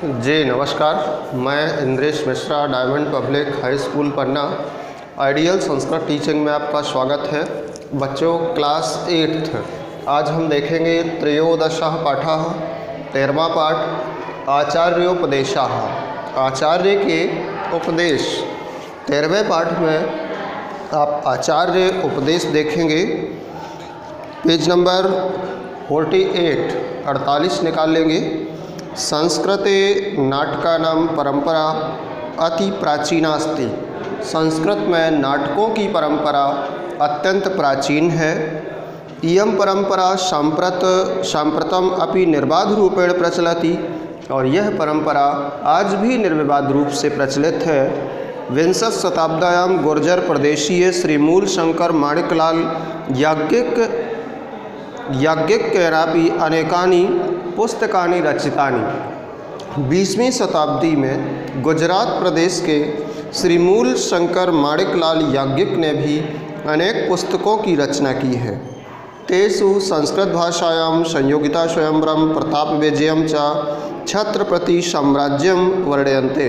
जी नमस्कार, मैं Indresh Mishra, diamond public high school Panna ideal Sanskrit teaching में आपका स्वागत है। बच्चों, क्लास 8th आज हम देखेंगे त्रयोदशः पाठः, 13वां पाठ आचार्योपदेशः। आचार्य के उपदेश। 13वें पाठ में आप आचार्य उपदेश देखेंगे। पेज नंबर 48 निकाल लेंगे। संस्कृते नाटकानां परंपरा अति प्राचीना अस्ति। संस्कृत में नाटकों की परंपरा अत्यंत प्राचीन है। इयं परंपरा सांप्रतम अपि निर्बाध रूपेण प्रचलति, और यह परंपरा आज भी निर्विवाद रूप से प्रचलित है। विंशति शताब्द्यां गुर्जर प्रदेशीय श्री मूल शंकर माणिकलाल याज्ञिकेनापि अनेकानि पुस्तकानि रचितानि। 20वीं शताब्दी में गुजरात प्रदेश के श्री मूल शंकर माणिकलाल याज्ञिक ने भी अनेक पुस्तकों की रचना की है। तेषु संस्कृत भाषायां संयोगिता स्वयंवरम प्रताप विजयम च छत्रपति साम्राज्यम वर्णयन्ते।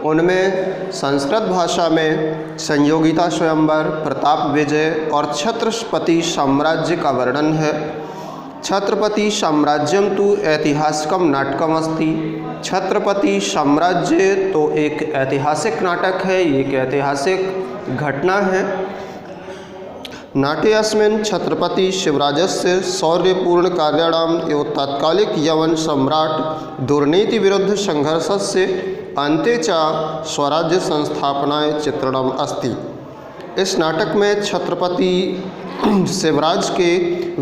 उनमें संस्कृत भाषा में संयोगिता स्वयंवर, प्रताप विजय और छत्रपति साम्राज्य का वर्णन है। छत्रपति साम्राज्यम तो ऐतिहासिकम नाटकम अस्ति। छत्रपति साम्राज्य तो एक ऐतिहासिक नाटक है, एक ऐतिहासिक घटना है। नाट्ये अस्मिन् छत्रपति शिवराजस्य शौर्यपूर्ण कार्याणाम एवं तात्कालिक यवन सम्राट दुर्नीति विरुद्ध संघर्षस्य अन्ते च स्वराज्य संस्थापनाय चित्रणम अस्ति। इस नाटक में छत्रपति शिवराज के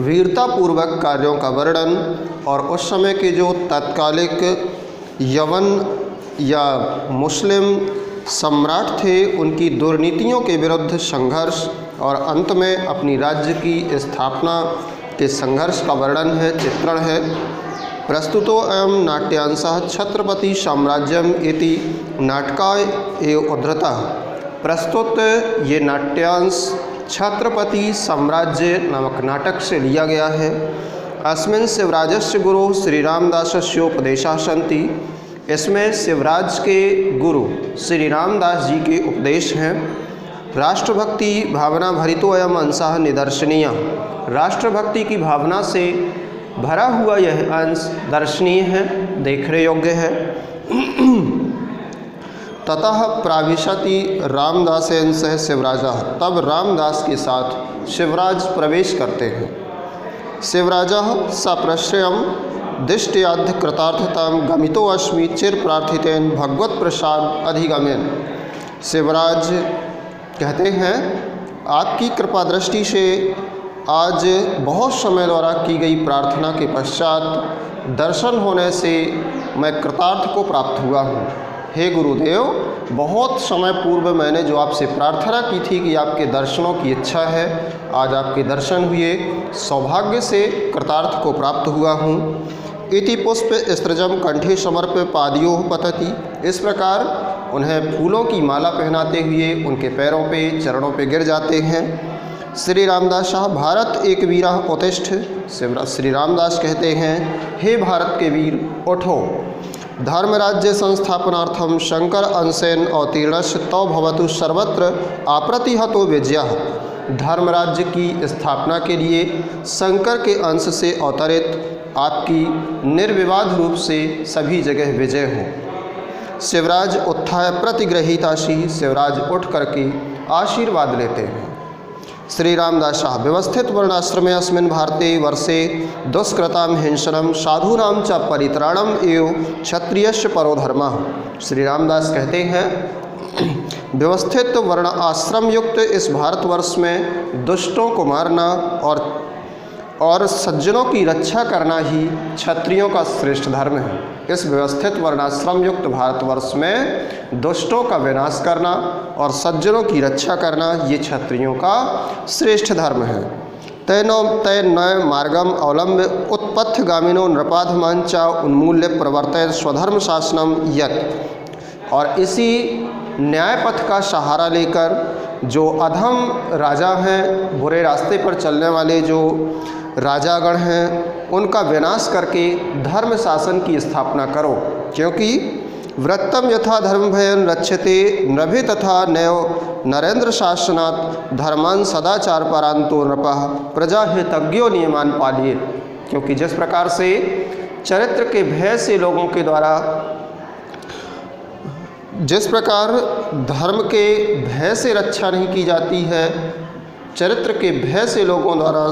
वीरतापूर्वक कार्यों का वर्णन और उस समय के जो तत्कालिक यवन या मुस्लिम सम्राट थे उनकी दुर्नीतियों के विरुद्ध संघर्ष और अंत में अपनी राज्य की स्थापना के संघर्ष का वर्णन है, चित्रण है। प्रस्तुतो अयं नाट्यांशः छत्रपति साम्राज्यम इति नाटका एव उद्धृतः। प्रस्तुत ये नाट्यांश छत्रपति साम्राज्य नामक नाटक से लिया गया है। अस्मिन् शिवराजस्य गुरु श्री रामदासस्योपदेशाः सन्ति। इसमें शिवराज के गुरु श्री रामदास जी के उपदेश हैं। राष्ट्रभक्ति भावना भरितो अयम् अंशः निदर्शनीय। राष्ट्रभक्ति की भावना से भरा हुआ यह अंश दर्शनीय है, देखने योग्य है। ततः प्राविशति रामदासेन सह शिवराजः। तब रामदास के साथ शिवराज प्रवेश करते हैं। शिवराजः सप्रश्रयं दिष्ट्याद्ध कृतार्थतां गमितो अस्मि चिर प्रार्थितेन भगवत प्रसाद अधिगमेन। शिवराज कहते हैं, आपकी कृपा दृष्टि से आज बहुत समय द्वारा की गई प्रार्थना के पश्चात दर्शन होने से मैं कृतार्थ को प्राप्त हुआ हूँ। हे गुरुदेव, बहुत समय पूर्व मैंने जो आपसे प्रार्थना की थी कि आपके दर्शनों की इच्छा है, आज आपके दर्शन हुए, सौभाग्य से कृतार्थ को प्राप्त हुआ हूँ। इति पुष्प स्त्रजम कंठे समर्प्य पादियों पतति। इस प्रकार उन्हें फूलों की माला पहनाते हुए उनके पैरों पे, चरणों पे गिर जाते हैं। श्री रामदास शाह भारत एक वीरा उत्तिष्ठ। श्री रामदास कहते हैं, हे भारत के वीर, उठो। धर्मराज्य संस्थापनार्थम शंकर अंशेन अवतीर्णस्य तौ भवतु सर्वत्र अप्रतिहतो विजयः। धर्मराज्य की स्थापना के लिए शंकर के अंश से अवतरित आपकी निर्विवाद रूप से सभी जगह विजय हो। शिवराज उत्थाय प्रतिगृहीताशी। शिवराज उठ करके आशीर्वाद लेते हैं। श्री रामदास शाह व्यवस्थित वर्णाश्रमे अस्मिन् भारते वर्षे दुष्कृतां हिंसनम साधूनां च परित्राणम एव क्षत्रियस्य परो धर्मः। श्री रामदास कहते हैं, व्यवस्थित वर्ण आश्रम युक्त इस भारतवर्ष में दुष्टों को मारना और सज्जनों की रक्षा करना ही क्षत्रियों का श्रेष्ठ धर्म है। इस व्यवस्थित वर्णाश्रम युक्त भारतवर्ष में दुष्टों का विनाश करना और सज्जनों की रक्षा करना ये क्षत्रियों का श्रेष्ठ धर्म है। तय नय मार्गम अवलंब्य उत्पथगामिनो नृपाधमान च उन्मूल्य प्रवर्तय स्वधर्म शासनम यत्। और इसी न्याय पथ का सहारा लेकर जो अधम राजा हैं, बुरे रास्ते पर चलने वाले जो राजागण हैं, उनका विनाश करके धर्म शासन की स्थापना करो। क्योंकि व्रतम यथा धर्म भयन रक्षते नभि तथा नैव नरेंद्र शासनात् धर्मान सदाचार परांतो नृपः प्रजा हितज्ञो नियमान पालिये। क्योंकि जिस प्रकार से चरित्र के भय से लोगों के द्वारा, जिस प्रकार धर्म के भय से रक्षा नहीं की जाती है, चरित्र के भय से लोगों द्वारा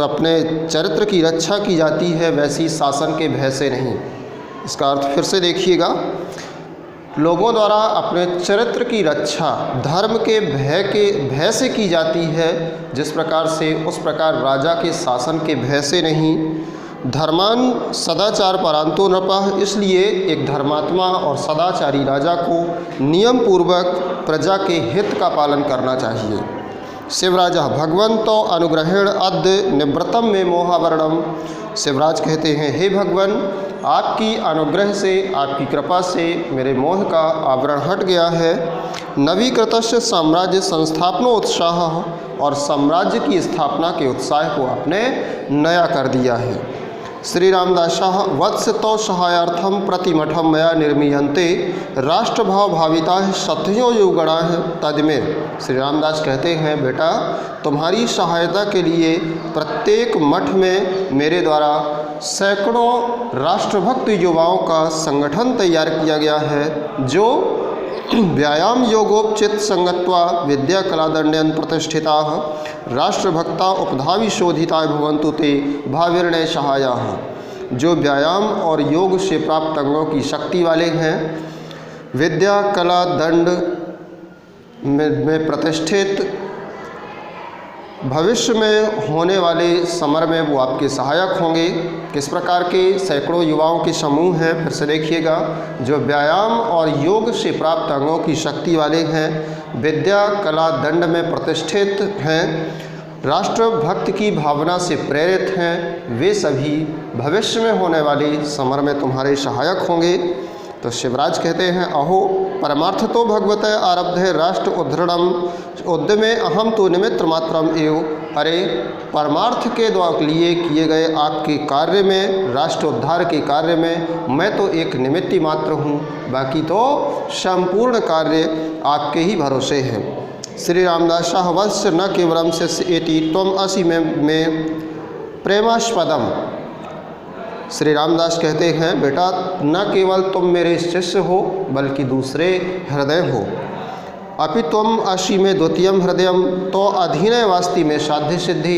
अपने चरित्र की रक्षा की जाती है, वैसी शासन के भय से नहीं। इसका अर्थ फिर से देखिएगा, लोगों द्वारा अपने चरित्र की रक्षा धर्म के भय से की जाती है, जिस प्रकार से उस प्रकार राजा के शासन के भय से नहीं। धर्मान सदाचार परांतो नृपः, इसलिए एक धर्मात्मा और सदाचारी राजा को नियम पूर्वक प्रजा के हित का पालन करना चाहिए। शिवराजा भगवंतो अनुग्रहेण अद्य निवृत्तम में मोहावरणम। शिवराज कहते हैं, हे भगवान, आपकी अनुग्रह से, आपकी कृपा से मेरे मोह का आवरण हट गया है। नवीकृतस्य साम्राज्य संस्थापनोत्साह, और साम्राज्य की स्थापना के उत्साह को आपने नया कर दिया है। श्री रामदासः वत्स तो सहायार्थम प्रतिमठम मया निर्मीयन्ते राष्ट्रभाव भाविता सत्यो युगणा तदमें। श्री रामदास कहते हैं, बेटा, तुम्हारी सहायता के लिए प्रत्येक मठ में मेरे द्वारा सैकड़ों राष्ट्रभक्त युवाओं का संगठन तैयार किया गया है, जो व्यायाम योगोपचित संगत्वा विद्या कलादंडयन प्रतिष्ठिता राष्ट्रभक्ता उपधावी शोधिता भवन्तु ते भाविर्णय सहायाः। जो व्यायाम और योग से प्राप्त अंगों की शक्ति वाले हैं, विद्या कला दंड में प्रतिष्ठित, भविष्य में होने वाले समर में वो आपके सहायक होंगे। किस प्रकार के सैकड़ों युवाओं के समूह हैं, फिर से देखिएगा, जो व्यायाम और योग से प्राप्त अंगों की शक्ति वाले हैं, विद्या कला दंड में प्रतिष्ठित हैं, राष्ट्रभक्त की भावना से प्रेरित हैं, वे सभी भविष्य में होने वाले समर में तुम्हारे सहायक होंगे। तो शिवराज कहते हैं, अहो परमार्थ तो भगवत आरब्धे राष्ट्र उद्धरणम उद्यमे अहम तो निमित्त मात्रम एव। अरे, परमार्थ के लिए किए गए आपके कार्य में, राष्ट्र उद्धार के कार्य में मैं तो एक निमित्त मात्र हूँ, बाकी तो संपूर्ण कार्य आपके ही भरोसे हैं। श्री रामदास वत्स न केवलम शिष्य एति त्वम असि में प्रेमास्पदम। श्री रामदास कहते हैं, बेटा, न केवल तुम मेरे शिष्य हो बल्कि दूसरे हृदय हो। अपि त्वम अशी में द्वितीयम हृदयम तो अधीनय वास्ति में साध्य सिद्धि।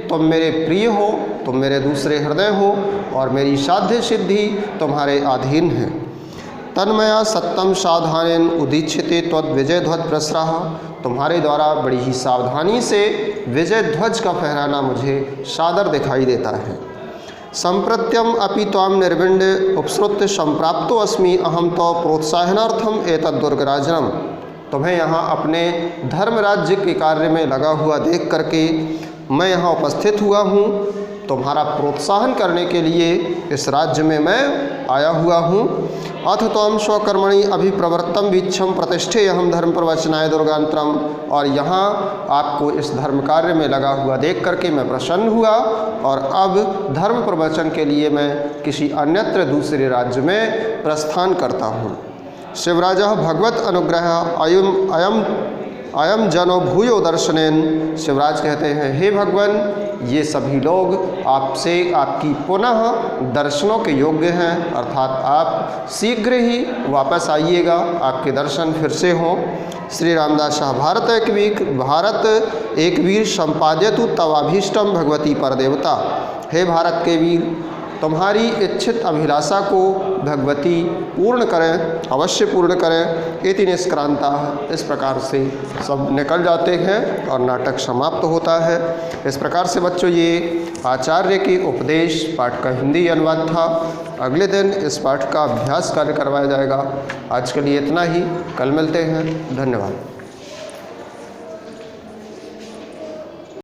तुम मेरे प्रिय हो, तुम मेरे दूसरे हृदय हो, और मेरी साध्य सिद्धि तुम्हारे अधीन है। तन्मया सत्तम सावधानेन उदीक्षिते त्वद विजय ध्वज प्रसराह। तुम्हारे द्वारा बड़ी ही सावधानी से विजय ध्वज का फहराना मुझे सादर दिखाई देता है। संप्रत्यम अपि त्वाम निर्विण्ड उपसृत्य संप्राप्तो अस्मि अहम तो प्रोत्साहनार्थम एतद् दुर्गराजनम। तुम्हें यहाँ अपने धर्म राज्य के कार्य में लगा हुआ देख करके मैं यहाँ उपस्थित हुआ हूँ, तुम्हारा प्रोत्साहन करने के लिए इस राज्य में मैं आया हुआ हूँ। अथ त्वं स्वकर्मणि अभिप्रवृत्तम वीक्षम प्रतिष्ठे अहम धर्म प्रवचनाय दुर्गांतरम। और यहाँ आपको इस धर्म कार्य में लगा हुआ देख करके मैं प्रसन्न हुआ, और अब धर्म प्रवचन के लिए मैं किसी अन्यत्र दूसरे राज्य में प्रस्थान करता हूँ। शिवराजा भगवत अनुग्रह अयम जनो भूयो दर्शनेन। शिवराज कहते हैं, हे भगवान, ये सभी लोग आपसे आपकी पुनः दर्शनों के योग्य हैं, अर्थात आप शीघ्र ही वापस आइएगा, आपके दर्शन फिर से हों। श्री रामदास भारत एक वीर संपाद्यतु तवाभीष्टम भगवती परदेवता। हे भारत के वीर, तुम्हारी इच्छित अभिलाषा को भगवती पूर्ण करें, अवश्य पूर्ण करें। इति निष्क्रांता। इस प्रकार से सब निकल जाते हैं और नाटक समाप्त होता है। इस प्रकार से बच्चों, ये आचार्य के उपदेश पाठ का हिंदी अनुवाद था। अगले दिन इस पाठ का अभ्यास कार्य करवाया जाएगा। आज के लिए इतना ही, कल मिलते हैं। धन्यवाद।